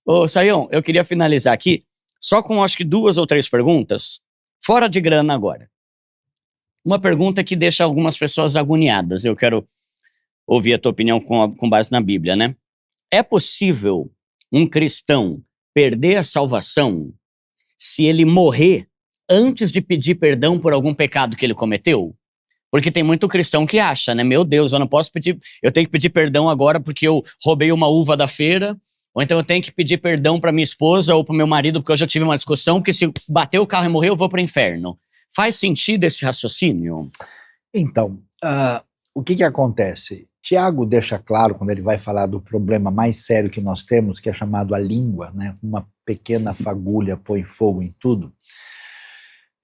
Ô, Sayão, eu queria finalizar aqui só com acho que 2 ou 3 perguntas, fora de grana agora. Uma pergunta que deixa algumas pessoas agoniadas. Eu quero ouvir a tua opinião com base na Bíblia, né? É possível um cristão perder a salvação se ele morrer antes de pedir perdão por algum pecado que ele cometeu? Porque tem muito cristão que acha, né? Meu Deus, eu não posso pedir, eu tenho que pedir perdão agora porque eu roubei uma uva da feira, ou então eu tenho que pedir perdão para minha esposa ou para meu marido porque eu já tive uma discussão, porque se bater o carro e morrer eu vou para o inferno. Faz sentido esse raciocínio? Então, o que acontece? Tiago deixa claro, quando ele vai falar do problema mais sério que nós temos, que é chamado a língua, né? Uma pequena fagulha põe fogo em tudo.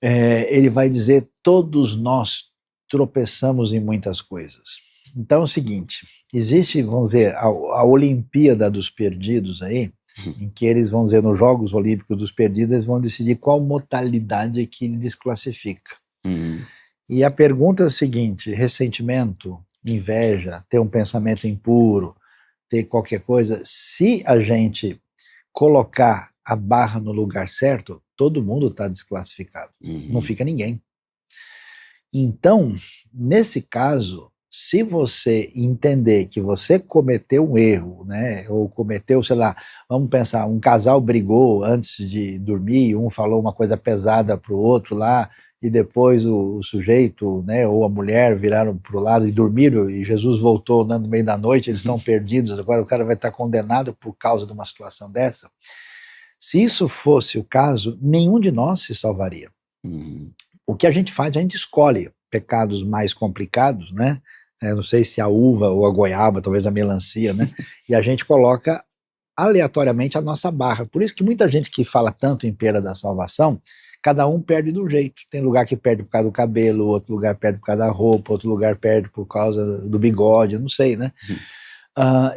Ele vai dizer, todos nós tropeçamos em muitas coisas. Então é o seguinte, existe, vamos dizer, a Olimpíada dos Perdidos aí, em que eles vão dizer, nos Jogos Olímpicos dos Perdidos, eles vão decidir qual modalidade que eles classifica. E a pergunta é a seguinte, ressentimento, inveja, ter um pensamento impuro, ter qualquer coisa, se a gente colocar a barra no lugar certo, todo mundo está desclassificado, não fica ninguém. Então, nesse caso, se você entender que você cometeu um erro, né, ou cometeu, sei lá, vamos pensar, um casal brigou antes de dormir, um falou uma coisa pesada para o outro lá, e depois o sujeito, né, ou a mulher viraram para o lado e dormiram, e Jesus voltou no meio da noite, eles estão perdidos, agora o cara vai estar condenado por causa de uma situação dessa. Se isso fosse o caso, nenhum de nós se salvaria. O que a gente faz, a gente escolhe pecados mais complicados, né? Não sei se a uva ou a goiaba, talvez a melancia, né? E a gente coloca aleatoriamente a nossa barra. Por isso que muita gente que fala tanto em perda da salvação, cada um perde do jeito. Tem lugar que perde por causa do cabelo, outro lugar perde por causa da roupa, outro lugar perde por causa do bigode, não sei, né?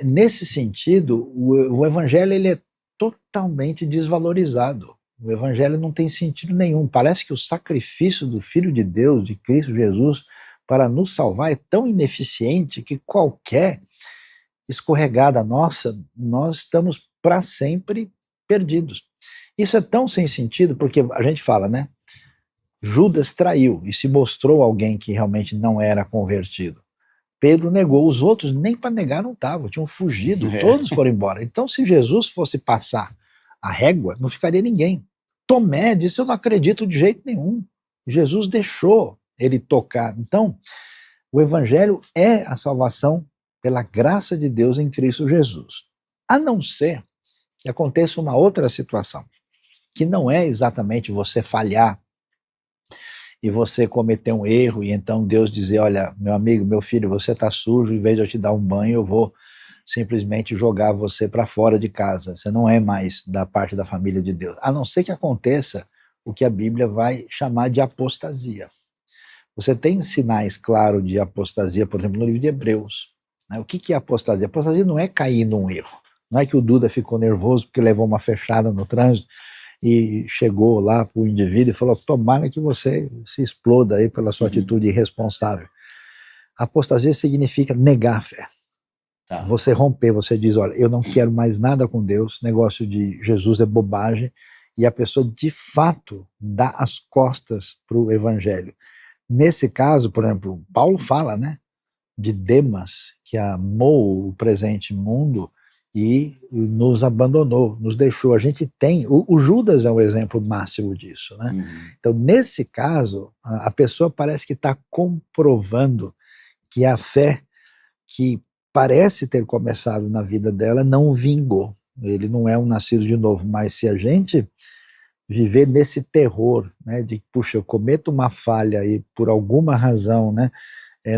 Nesse sentido, o evangelho ele é totalmente desvalorizado. O evangelho não tem sentido nenhum. Parece que o sacrifício do Filho de Deus, de Cristo Jesus, para nos salvar é tão ineficiente que qualquer escorregada nossa, nós estamos para sempre perdidos. Isso é tão sem sentido, porque a gente fala, né? Judas traiu e se mostrou alguém que realmente não era convertido. Pedro negou, os outros nem para negar não estavam, tinham fugido, todos foram embora. Então, se Jesus fosse passar a régua, não ficaria ninguém. Tomé disse, eu não acredito de jeito nenhum. Jesus deixou ele tocar. Então, o evangelho é a salvação pela graça de Deus em Cristo Jesus. A não ser que aconteça uma outra situação, que não é exatamente você falhar e você cometer um erro, e então Deus dizer, olha, meu amigo, meu filho, você está sujo, em vez de eu te dar um banho, eu vou simplesmente jogar você para fora de casa, você não é mais da parte da família de Deus, a não ser que aconteça o que a Bíblia vai chamar de apostasia. Você tem sinais claros de apostasia, por exemplo, no livro de Hebreus. Né? O que é apostasia? Apostasia não é cair num erro, não é que o Duda ficou nervoso porque levou uma fechada no trânsito, e chegou lá para o indivíduo e falou, tomara que você se exploda aí pela sua atitude irresponsável. Apostasia significa negar a fé. Você romper, você diz, olha, eu não quero mais nada com Deus, negócio de Jesus é bobagem, e a pessoa de fato dá as costas para o evangelho. Nesse caso, por exemplo, Paulo fala, né, de Demas, que amou o presente mundo, e nos abandonou, nos deixou. A gente tem, o Judas é um exemplo máximo disso, né? Então, nesse caso, a pessoa parece que está comprovando que a fé que parece ter começado na vida dela não vingou. Ele não é um nascido de novo, mas se a gente viver nesse terror, né, de, puxa, eu cometo uma falha e por alguma razão, né,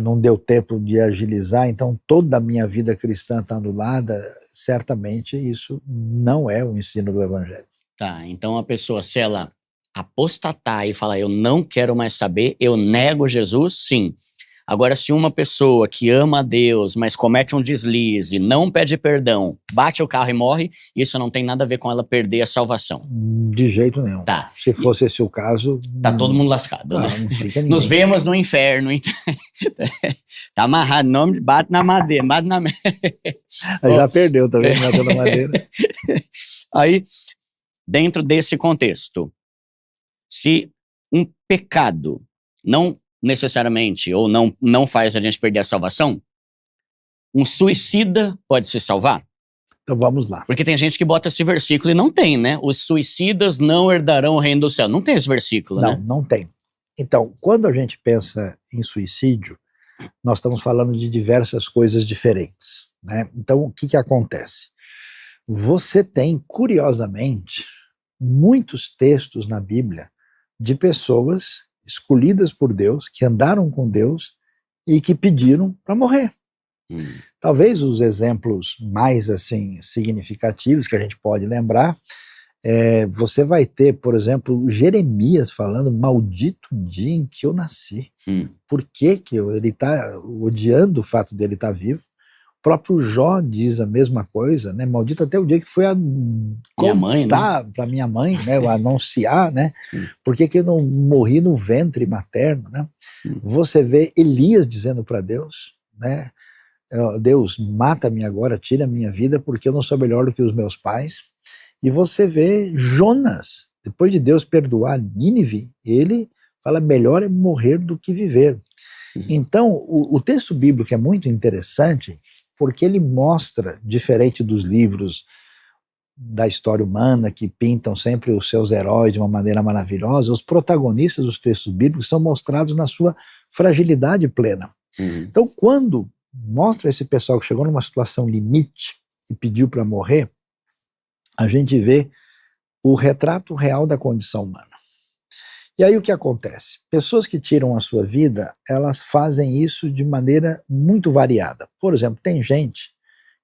não deu tempo de agilizar, então toda a minha vida cristã está anulada, certamente isso não é o ensino do evangelho. Tá, então a pessoa, se ela apostatar e falar, eu não quero mais saber, eu nego Jesus, sim. Agora, se uma pessoa que ama a Deus, mas comete um deslize, não pede perdão, bate o carro e morre, isso não tem nada a ver com ela perder a salvação. De jeito nenhum. Tá. Se fosse esse o caso... Tá todo mundo lascado, né? Não fica ninguém. Nos vemos no inferno. Tá amarrado, nome, bate na madeira, bate na... Já perdeu também, bateu na madeira. Aí, dentro desse contexto, se um pecado não necessariamente ou não faz a gente perder a salvação, um suicida pode se salvar? Então vamos lá. Porque tem gente que bota esse versículo e não tem, né? Os suicidas não herdarão o reino do céu. Não tem esse versículo, não, né? Não tem. Então, quando a gente pensa em suicídio, nós estamos falando de diversas coisas diferentes, né? Então, o que acontece? Você tem, curiosamente, muitos textos na Bíblia de pessoas escolhidas por Deus, que andaram com Deus e que pediram para morrer. Talvez os exemplos mais assim significativos que a gente pode lembrar, você vai ter, por exemplo, Jeremias falando: maldito dia em que eu nasci. Por que ele está odiando o fato dele estar vivo? O próprio Jó diz a mesma coisa, né? Maldito até o dia que foi contar para minha mãe, né? Anunciar, né? Por que eu não morri no ventre materno, né? Você vê Elias dizendo para Deus, né? Deus, mata-me agora, tira a minha vida, porque eu não sou melhor do que os meus pais. E você vê Jonas, depois de Deus perdoar Nínive, ele fala: melhor é morrer do que viver. Então, o texto bíblico é muito interessante, porque ele mostra, diferente dos livros da história humana, que pintam sempre os seus heróis de uma maneira maravilhosa, os protagonistas dos textos bíblicos são mostrados na sua fragilidade plena. Então, quando mostra esse pessoal que chegou numa situação limite e pediu para morrer, a gente vê o retrato real da condição humana. E aí o que acontece? Pessoas que tiram a sua vida, elas fazem isso de maneira muito variada. Por exemplo, tem gente,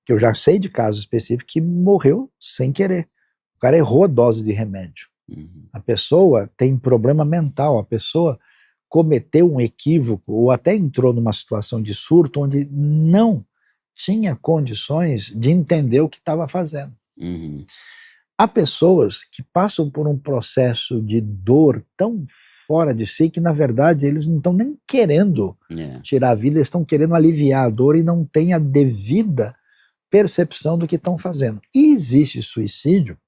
que eu já sei de casos específicos, que morreu sem querer. O cara errou a dose de remédio. A pessoa tem problema mental, a pessoa cometeu um equívoco ou até entrou numa situação de surto onde não tinha condições de entender o que estava fazendo. Há pessoas que passam por um processo de dor tão fora de si que, na verdade, eles não estão nem querendo tirar a vida, eles estão querendo aliviar a dor e não têm a devida percepção do que estão fazendo. E existe suicídio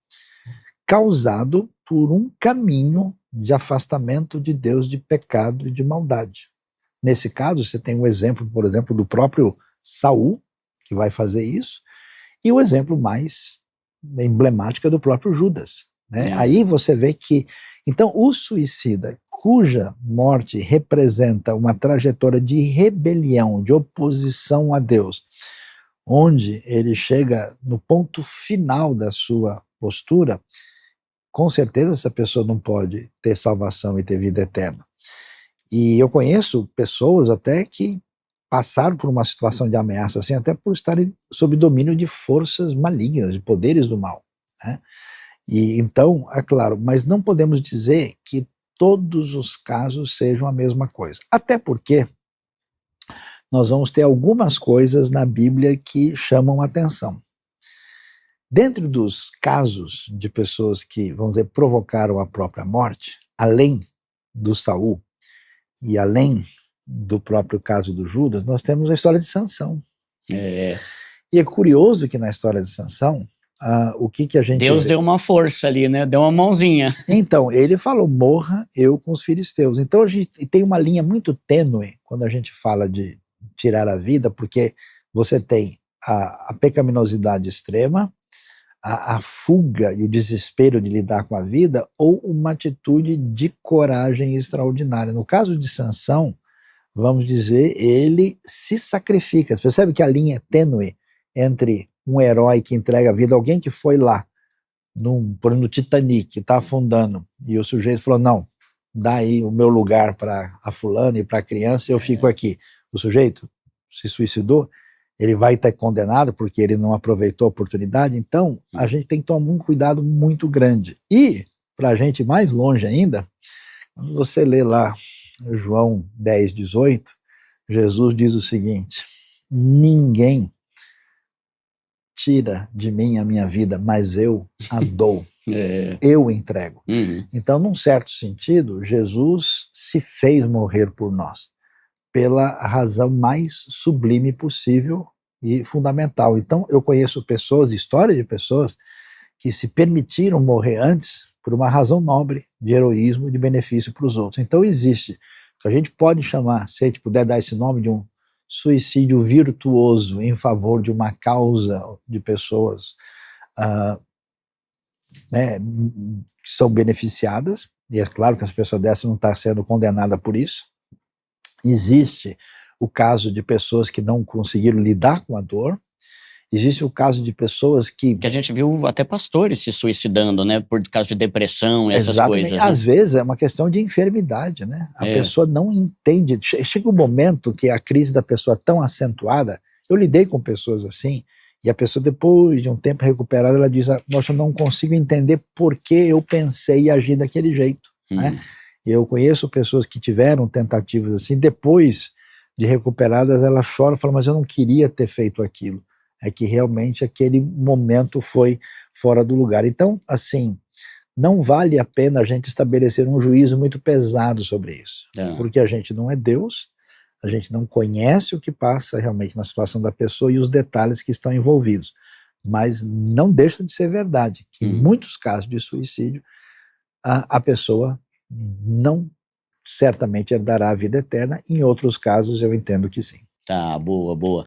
causado por um caminho de afastamento de Deus, de pecado e de maldade. Nesse caso, você tem um exemplo, por exemplo, do próprio Saul, que vai fazer isso, e o exemplo mais emblemático é do próprio Judas, né? Aí você vê que, então, o suicida, cuja morte representa uma trajetória de rebelião, de oposição a Deus, onde ele chega no ponto final da sua postura, com certeza essa pessoa não pode ter salvação e ter vida eterna. E eu conheço pessoas até que passaram por uma situação de ameaça assim, até por estarem sob domínio de forças malignas, de poderes do mal, né? E então, é claro, mas não podemos dizer que todos os casos sejam a mesma coisa. Até porque nós vamos ter algumas coisas na Bíblia que chamam atenção. Dentro dos casos de pessoas que, vamos dizer, provocaram a própria morte, além do Saul e além do próprio caso do Judas, nós temos a história de Sansão. E é curioso que na história de Sansão, o que a gente... Deus deu uma força ali, né? Deu uma mãozinha. Então, ele falou: morra eu com os filisteus. Então a gente tem uma linha muito tênue quando a gente fala de tirar a vida, porque você tem a pecaminosidade extrema, a fuga e o desespero de lidar com a vida, ou uma atitude de coragem extraordinária. No caso de Sansão, vamos dizer, ele se sacrifica. Você percebe que a linha é tênue entre um herói que entrega a vida, alguém que foi lá, no Titanic, que está afundando, e o sujeito falou: não, dá aí o meu lugar para a fulana e para a criança, e eu fico aqui. O sujeito se suicidou, ele vai estar condenado porque ele não aproveitou a oportunidade. Então a gente tem que tomar um cuidado muito grande. E, para a gente ir mais longe ainda, quando você lê lá João 10, 18, Jesus diz o seguinte: ninguém tira de mim a minha vida, mas eu a dou, eu entrego. Então, num certo sentido, Jesus se fez morrer por nós, pela razão mais sublime possível e fundamental. Então, eu conheço pessoas, história de pessoas, que se permitiram morrer antes por uma razão nobre, de heroísmo e de benefício para os outros. Então, existe o que a gente pode chamar, se a gente puder dar esse nome, de um suicídio virtuoso em favor de uma causa de pessoas né, que são beneficiadas, e é claro que as pessoas dessas não estão sendo condenadas por isso. Existe o caso de pessoas que não conseguiram lidar com a dor. Existe o caso de pessoas que a gente viu até pastores se suicidando, né? Por causa de depressão, essas exatamente, coisas. Às Né? vezes é uma questão de enfermidade, né? A pessoa não entende. Chega um momento que a crise da pessoa é tão acentuada. Eu lidei com pessoas assim, e a pessoa, depois de um tempo recuperada, ela diz: nossa, eu não consigo entender por que eu pensei e agi daquele jeito. Né? Eu conheço pessoas que tiveram tentativas assim, depois de recuperadas, ela chora e fala: mas eu não queria ter feito aquilo. É que realmente aquele momento foi fora do lugar. Então, assim, não vale a pena a gente estabelecer um juízo muito pesado sobre isso, porque a gente não é Deus, a gente não conhece o que passa realmente na situação da pessoa e os detalhes que estão envolvidos. Mas não deixa de ser verdade que em muitos casos de suicídio, a pessoa não certamente herdará a vida eterna, em outros casos eu entendo que sim. Tá, boa, boa.